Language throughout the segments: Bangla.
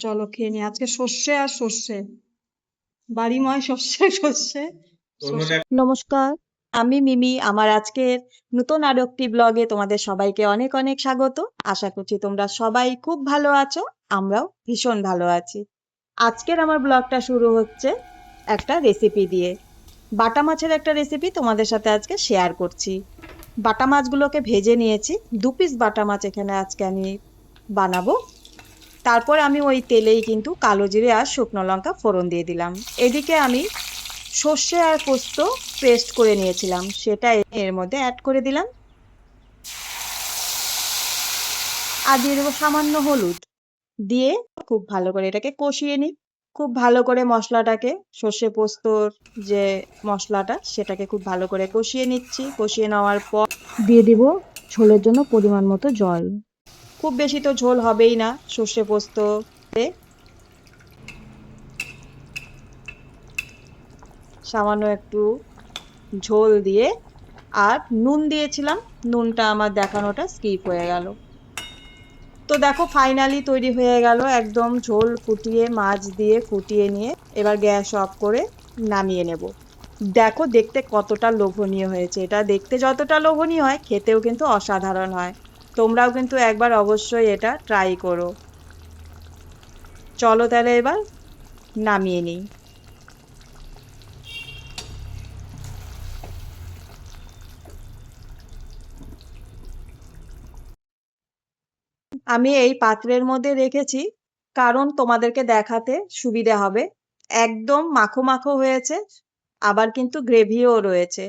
চলো খেয়ে নি। আজকে সর্ষে আর সর্ষে, বাড়িময় সর্ষে সর্ষে সর্ষে। নমস্কার, আমি মিমি। আমার আজকের নতুন আরো একটি ব্লগে তোমাদের সবাইকে অনেক অনেক স্বাগত। আশা করছি তোমরা সবাই খুব ভালো আছো, আমরাও ভীষণ ভালো আছি। আজকের আমার ব্লগটা শুরু হচ্ছে একটা রেসিপি দিয়ে। বাটা মাছের একটা রেসিপি তোমাদের সাথে আজকে শেয়ার করছি। বাটা মাছগুলোকে ভেজে নিয়েছি, 2 পিস বাটা মাছ এখানে আজকে আমি বানাবো। তারপর আমি ওই তেলেই কিন্তু কালো জিরে আর শুকনো লঙ্কা ফোড়ন দিয়ে দিলাম। এদিকে আমি সর্ষে আর পোস্ত পেস্ট করে নিয়েছিলাম, সেটা এর মধ্যে অ্যাড করে দিলাম। আর দিয়ে দেবো সামান্য হলুদ। দিয়ে খুব ভালো করে এটাকে কষিয়ে নিই। খুব ভালো করে মশলাটাকে, সর্ষে পোস্তর যে মশলাটা সেটাকে খুব ভালো করে কষিয়ে নিচ্ছি। কষিয়ে নেওয়ার পর দিয়ে দিব ঝোলের জন্য পরিমাণ মতো জল। খুব বেশি তো ঝোল হবেই না সর্ষে পোস্ত। সামান্য একটু ঝোল দিয়ে আর নুন দিয়েছিলাম, নুনটা আমার দেখানোটা স্কিপ হয়ে গেল। তো দেখো ফাইনালি তৈরি হয়ে গেল একদম ঝোল ফুটিয়ে, মাছ দিয়ে ফুটিয়ে নিয়ে এবার গ্যাস অফ করে নামিয়ে নেব। দেখো দেখতে কতটা লোভনীয় হয়েছে। এটা দেখতে যতটা লোভনীয় হয়, খেতেও কিন্তু অসাধারণ হয়। তোমরাও কিন্তু একবার অবশ্যই এটা ট্রাই করো। চলো তাহলে এবার নামিয়ে নিই। আমি এই পাত্রের মধ্যে রেখেছি কারণ তোমাদেরকে দেখাতে সুবিধে হবে। একদম মাখো মাখো হয়েছে, আবার কিন্তু গ্রেভিও রয়েছে।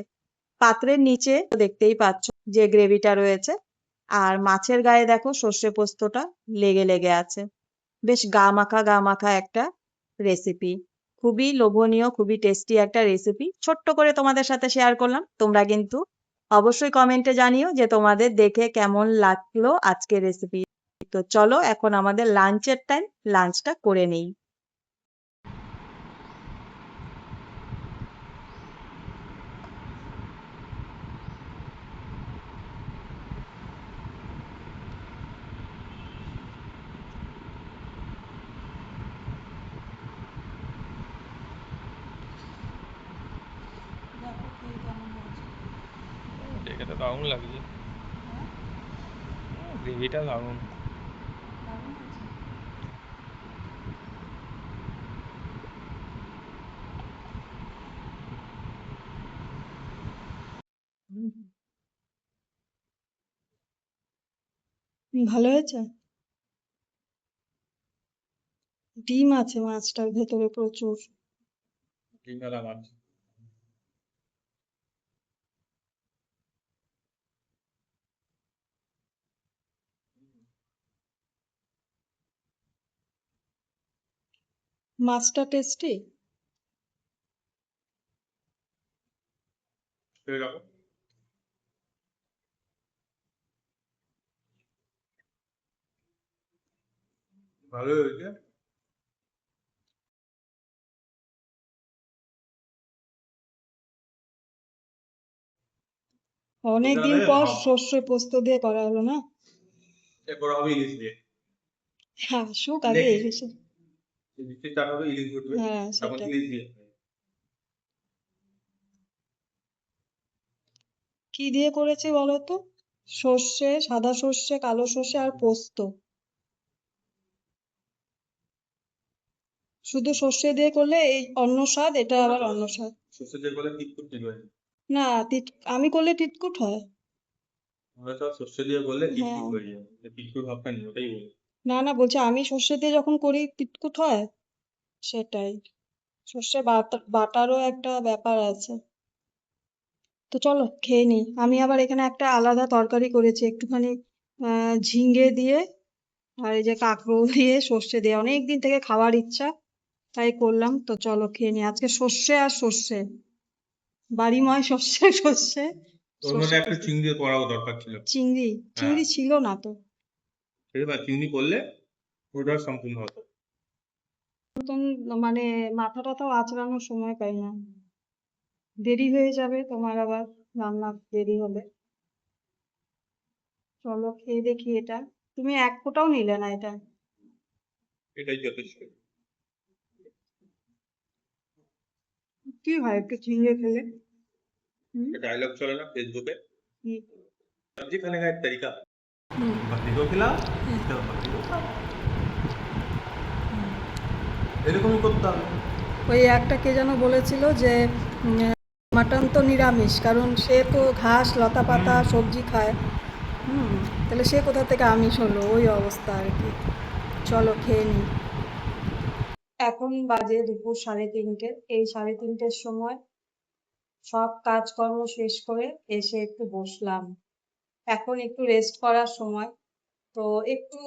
পাত্রের নিচে দেখতেই পাচ্ছ যে গ্রেভিটা রয়েছে, আর মাছের গায়ে দেখো সর্ষে পোস্তটা লেগে লেগে আছে। বেশ গা মাখা একটা রেসিপি। খুবই লোভনীয়, খুবই টেস্টি একটা রেসিপি। ছোট্ট করে তোমাদের সাথে শেয়ার করলাম। তোমরা কিন্তু অবশ্যই কমেন্টে জানিও যে তোমাদের দেখে কেমন লাগলো আজকের রেসিপি। তো চলো এখন আমাদের লাঞ্চের টাইম, লাঞ্চটা করে নেই। দেখে তো দারুণ লাগছে, গ্রেভিটা দারুণ। ভালো হয়েছে। ডিম আছে মাছটার ভেতরে প্রচুর। ডিমওয়ালা মাছ। মাছটা টেস্টি। এরকম ভালো হয়েছে। অনেকদিন পর সর্ষে পোস্ত দিয়ে করা হলো না। এরপর হবে ইলিশ দিয়ে। হ্যাঁ, আসুক আগে ইলিশ। বৃষ্টির চাপ হবে, ইলিশ উঠবে, হ্যাঁ তখন সেটাই। ইলিশ দিয়ে। কি দিয়ে করেছি বলো তো? সর্ষে, সাদা সর্ষে, কালো সর্ষে আর পোস্ত। শুধু সর্ষে দিয়ে করলে এই অন্য স্বাদ, এটা আবার অন্য স্বাদ। সর্ষে দিয়ে করলে তিতকুট ঠিক হয়। না, আমি করলে তিতকুট হয়। আমরা সব সর্ষে দিয়ে করলে হ্যাঁ। তিতকুট হয়ে যায়, তিতকুট ভাবটা নেই, ওটাই বলি। না না, বলছি আমি সর্ষে দিয়ে যখন করি তিতকুট হয়, সেটাই। সর্ষে বাটারও একটা ব্যাপার আছে। তো চলো খেয়ে নিই। আমি আবার এখানে একটা আলাদা তরকারি করেছি, একটুখানি ঝিঙ্গে দিয়ে আর এই যে কাঁকরোল দিয়ে সর্ষে দিয়ে, অনেকদিন থেকে খাওয়ার ইচ্ছা, তাই করলাম। তো চলো খেয়ে নিই। আজকে সর্ষে আর সর্ষে, বাড়িময় সর্ষে সর্ষে ওর মধ্যে সর্ষে একটা পোস্ত। চিংড়ি করাও দরকার ছিল। চিংড়ি? হ্যাঁ, চিংড়ি ছিল না তো। এবার চিংড়ি করলে ওটা সম্পূর্ণ হতো। নতুন, মানে মাথা টাথাও আঁচড়ানোর সময় পাই না, দেরি হয়ে যাবে তোমার আবার রান্না দেরি হলে। চলো খেয়ে দেখি এটা। তুমি এক ফোঁটাও নিলে না এটা। এটাই যথেষ্ট। কি হয় একটু চিংড়ে খেলে? ডায়লগ চলে না ফেসবুকে, কি? সবজি খানে का एक तरीका, হুম, बकरी को खिलाओ, तो बकरी को खाओ। এরকমই করতে হবে। ওই একটা কে যেন বলেছিল যে মাটন তো নিরামিষ, কারণ সে তো ঘাস লতা পাতা সবজি খায়। তাহলে সে কোথা থেকে আমিষ হলো, ওই অবস্থা আর কি। চলো খেয়ে নিই। এখন বাজে দুপুর 3:30। এই 3:30-র সময় সব কাজকর্ম শেষ করে এসে একটু বসলাম। এখন একটু রেস্ট করার সময়। তো একটু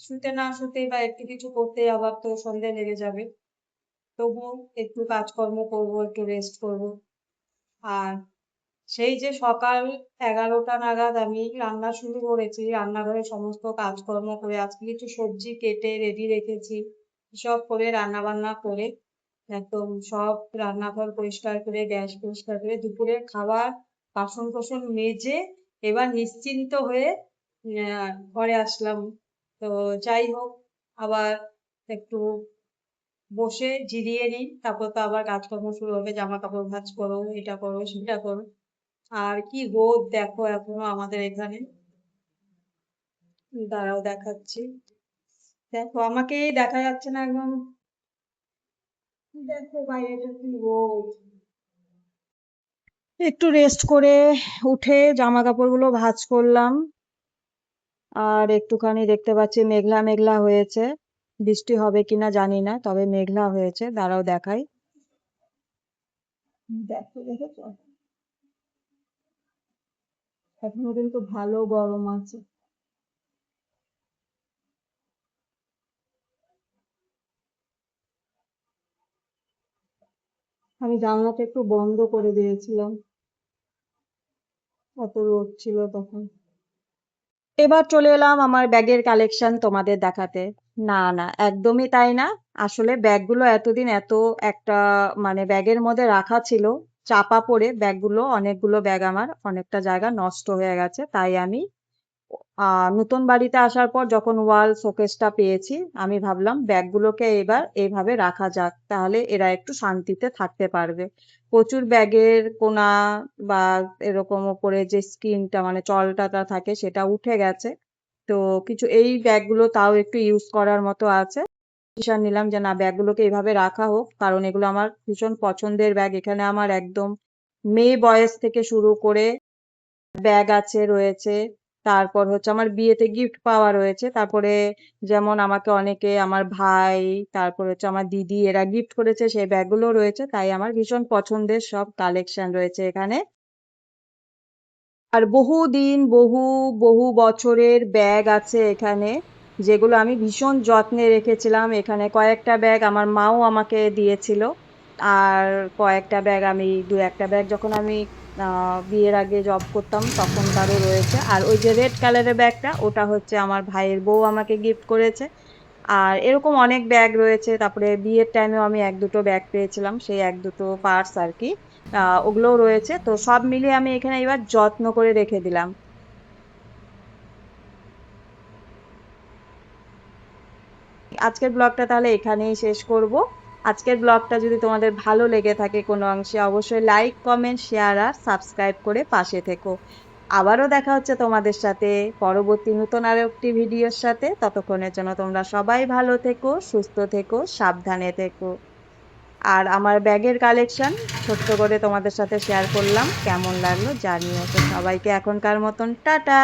শুতে না শুতে বা একটু কিছু করতে আবার তো সন্ধে লেগে যাবে। তবুও একটু কাজকর্ম করব, একটু রেস্ট করব। আর সেই যে সকাল 11টা নাগাদ আমি রান্না শুরু করেছি, রান্নাঘরে সমস্ত কাজকর্ম করে আজকে কিছু সবজি কেটে রেডি রেখেছি, সব করে রান্না বান্না করে একদম সব রান্নাঘর পরিষ্কার করে গ্যাস পরিষ্কার করে দুপুরে খাবার বাসন কোসন মেজে এবার নিশ্চিন্ত হয়ে ঘরে আসলাম। তো যাই হোক, আবার একটু বসে জিরিয়ে নিই, তারপর তো আবার কাজকর্ম শুরু হবে, জামা কাপড় ভাঁজ করো, এটা করো সেটা করো। আর কি রোদ দেখো এখনো আমাদের এখানে। দাঁড়াও দেখাচ্ছি। দেখো আমাকেই দেখা যাচ্ছে না একদম। দেখো বাইরেটা কি রোদ। একটু রেস্ট করে উঠে জামা কাপড়গুলো ভাঁজ করলাম। আর একটুখানি দেখতে পাচ্ছি মেঘলা মেঘলা হয়েছে, বৃষ্টি হবে কিনা জানি না, তবে মেঘলা হয়েছে। দাঁড়াও দেখাই। দেখো, দেখেছো? এখনো কিন্তু ভালো গরম আছে। আমি জানলাটা একটু বন্ধ করে দিয়েছিলাম, অত রোদ ছিল তখন। এবার চলে এলাম আমার ব্যাগের কালেকশন তোমাদের দেখাতে। না না, একদমই তাই না। আসলে ব্যাগগুলো এতদিন এত একটা মানে ব্যাগের মধ্যে রাখা ছিল, চাপা পড়ে ব্যাগগুলো, অনেকগুলো ব্যাগ আমার অনেকটা জায়গা নষ্ট হয়ে গেছে। তাই আমি নতুন বাড়িতে আসার পর যখন ওয়াল শোকেসটা পেয়েছি, আমি ভাবলাম ব্যাগগুলোকে এবার এইভাবে রাখা যাক, তাহলে এরা একটু শান্তিতে থাকতে পারবে। প্রচুর ব্যাগের কোনা বা এরকম উপরে যে স্ক্রিনটা মানে চলটাটা থাকে সেটা উঠে গেছে। তো কিছু এই ব্যাগগুলো তাও একটু ইউজ করার মতো আছে। ডিসিশন নিলাম যে না, ব্যাগগুলোকে এইভাবে রাখা হোক, কারণ এগুলো আমার ভীষণ পছন্দের ব্যাগ। এখানে আমার একদম মেয়ে বয়স থেকে শুরু করে ব্যাগ আছে রয়েছে, তারপর হচ্ছে আমার বিয়েতে গিফট পাওয়া রয়েছে, তারপরে যেমন আমাকে অনেকে আমার ভাই, তারপর হচ্ছে আমার দিদি, এরা গিফট করেছে, সেই ব্যাগগুলো রয়েছে। তাই আমার ভীষণ পছন্দের সব কালেকশন রয়েছে এখানে। আর বহুদিন বহু বহু বছরের ব্যাগ আছে এখানে, যেগুলো আমি ভীষণ যত্নে রেখেছিলাম। এখানে কয়েকটা ব্যাগ আমার মাও আমাকে দিয়েছিল, আর কয়েকটা ব্যাগ আমি দু একটা ব্যাগ যখন আমি বিয়ের আগে জব করতাম তখনকারও রয়েছে। আর ওই যে রেড কালারের ব্যাগটা, ওটা হচ্ছে আমার ভাইয়ের বউ আমাকে গিফট করেছে। আর এরকম অনেক ব্যাগ রয়েছে। তারপরে বিয়ের টাইমেও আমি এক দুটো ব্যাগ পেয়েছিলাম, সেই এক দুটো পার্স আর কি। ওগুলোও রয়েছে। তো সব মিলিয়ে আমি এখানে এবার যত্ন করে রেখে দিলাম। আজকের ব্লগটা তাহলে এখানেই শেষ করব। আজকের ব্লগটা যদি তোমাদের ভালো লেগে থাকে কোনো অংশে, অবশ্যই লাইক কমেন্ট শেয়ার আর সাবস্ক্রাইব করে পাশে থেকো। আবারও দেখা হচ্ছে তোমাদের সাথে পরবর্তী নতুন আরো একটি ভিডিওর সাথে। ততক্ষণের জন্য তোমরা সবাই ভালো থেকো, সুস্থ থেকো, সাবধানে থেকো। আর আমার ব্যাগের কালেকশন ছোট্ট করে তোমাদের সাথে শেয়ার করলাম, কেমন লাগলো জানিও। তো সবাইকে এখনকার মতন টাটা।